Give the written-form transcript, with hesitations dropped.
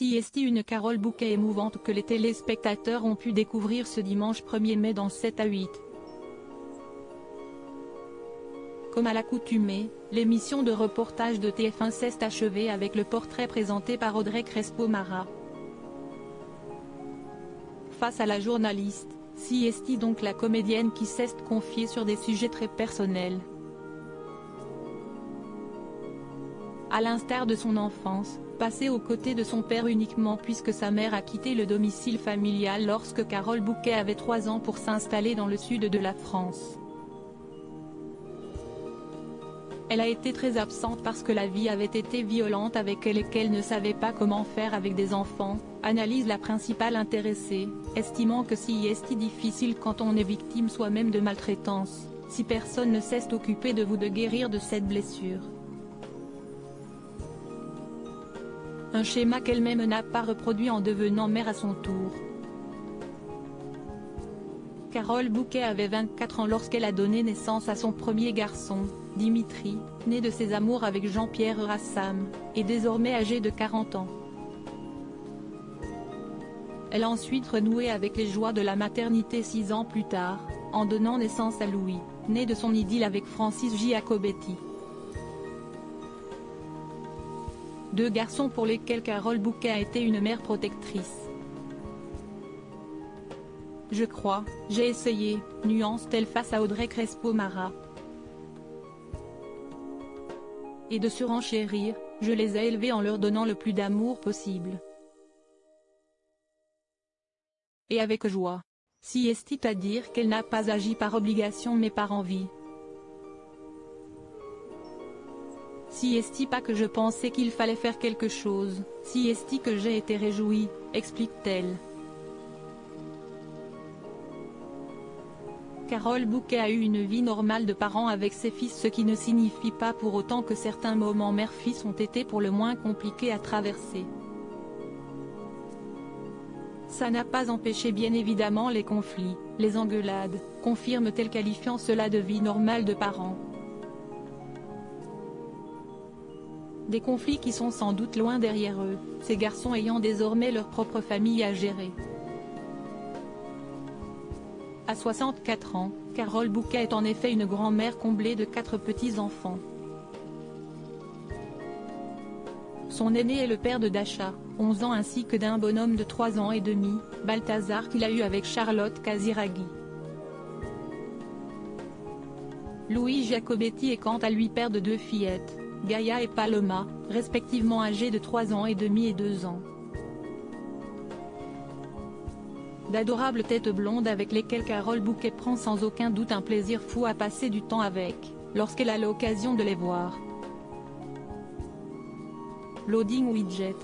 CST, une Carole Bouquet émouvante que les téléspectateurs ont pu découvrir ce dimanche 1er mai dans 7 à 8. Comme à l'accoutumée, l'émission de reportage de TF1 s'est achevée avec le portrait présenté par Audrey Crespo-Mara. Face à la journaliste, CST, donc la comédienne qui s'est confiée sur des sujets très personnels. À l'instar de son enfance, passée aux côtés de son père uniquement puisque sa mère a quitté le domicile familial lorsque Carole Bouquet avait 3 ans pour s'installer dans le sud de la France. Elle a été très absente parce que la vie avait été violente avec elle et qu'elle ne savait pas comment faire avec des enfants, analyse la principale intéressée, estimant que c'est difficile quand on est victime soi-même de maltraitance, si personne ne s'est occupé de vous de guérir de cette blessure. Un schéma qu'elle-même n'a pas reproduit en devenant mère à son tour. Carole Bouquet avait 24 ans lorsqu'elle a donné naissance à son premier garçon, Dimitri, né de ses amours avec Jean-Pierre Rassam, et désormais âgé de 40 ans. Elle a ensuite renoué avec les joies de la maternité 6 ans plus tard, en donnant naissance à Louis, né de son idylle avec Francis Giacobetti. 2 garçons pour lesquels Carole Bouquet a été une mère protectrice. Je crois, j'ai essayé, nuance-t-elle face à Audrey Crespo-Mara. Et de surenchérir, je les ai élevés en leur donnant le plus d'amour possible. Et avec joie. CST à dire qu'elle n'a pas agi par obligation mais par envie. CST pas que je pensais qu'il fallait faire quelque chose, CST que j'ai été réjouie, explique-t-elle. Carole Bouquet a eu une vie normale de parent avec ses fils, ce qui ne signifie pas pour autant que certains moments mère-fils ont été pour le moins compliqués à traverser. Ça n'a pas empêché bien évidemment les conflits, les engueulades, confirme-t-elle qualifiant cela de vie normale de parents. Des conflits qui sont sans doute loin derrière eux, ces garçons ayant désormais leur propre famille à gérer. À 64 ans, Carole Bouquet est en effet une grand-mère comblée de 4 petits-enfants. Son aîné est le père de Dasha, 11 ans ainsi que d'un bonhomme de 3 ans et demi, Balthazar qu'il a eu avec Charlotte Casiraghi. Louis Giacobetti est quant à lui père de 2 fillettes, Gaïa et Paloma, respectivement âgées de 3 ans et demi et 2 ans. D'adorables têtes blondes avec lesquelles Carole Bouquet prend sans aucun doute un plaisir fou à passer du temps avec, lorsqu'elle a l'occasion de les voir. Loading widget.